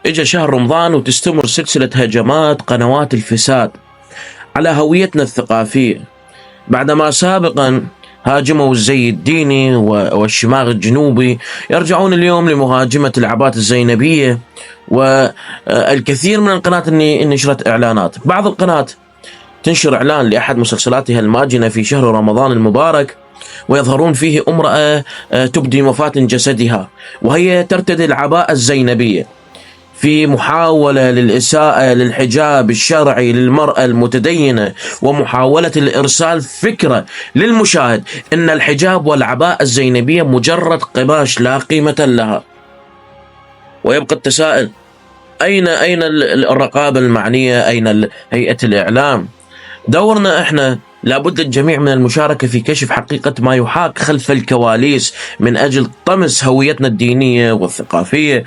اجى شهر رمضان وتستمر سلسلة هجمات قنوات الفساد على هويتنا الثقافية، بعدما سابقا هاجموا الزي الديني والشماغ الجنوبي، يرجعون اليوم لمهاجمة العبات الزينبية والكثير من القنوات اللي نشرت إعلانات. بعض القنوات تنشر إعلان لأحد مسلسلاتها الماجنة في شهر رمضان المبارك، ويظهرون فيه امرأة تبدي مفاتن جسدها وهي ترتدي العباءة الزينبية، في محاولة للإساءة للحجاب الشرعي للمرأة المتدينة، ومحاولة الإرسال فكرة للمشاهد أن الحجاب والعباءة الزينبية مجرد قماش لا قيمة لها. ويبقى التساؤل: أين الرقابة المعنية؟ أين هيئة الإعلام؟ دورنا إحنا لابد الجميع من المشاركة في كشف حقيقة ما يحاك خلف الكواليس من أجل طمس هويتنا الدينية والثقافية،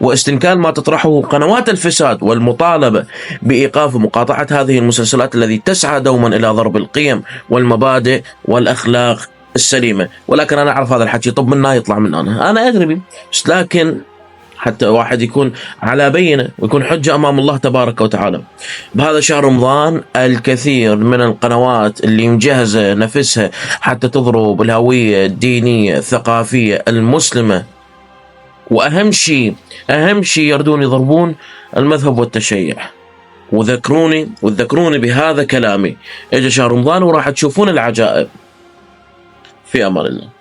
واستنكار ما تطرحه قنوات الفساد، والمطالبة بإيقاف ومقاطعة هذه المسلسلات التي تسعى دوما إلى ضرب القيم والمبادئ والأخلاق السليمة. ولكن أنا أعرف هذا الحكي طب منا يطلع من أنا أدري، بس لكن حتى واحد يكون على بينة ويكون حجة أمام الله تبارك وتعالى. بهذا شهر رمضان الكثير من القنوات اللي مجهزة نفسها حتى تضرب الهوية الدينية الثقافية المسلمة، وأهم شيء يردون يضربون المذهب والتشيع. وذكروني بهذا كلامي. اجى شهر رمضان وراح تشوفون العجائب. في أمان الله.